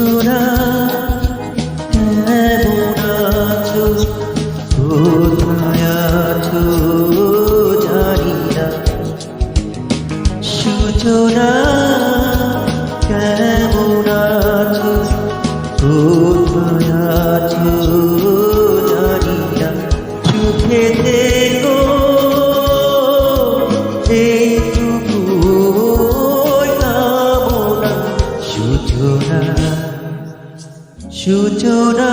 সূচনা কেমন আছো, কোথায় আছো জানি না। সূচনা কেমন আছো, কোথায় আছো জানি না। সুখে থেকো এইটুকু কামনা। সূচনা সূচনা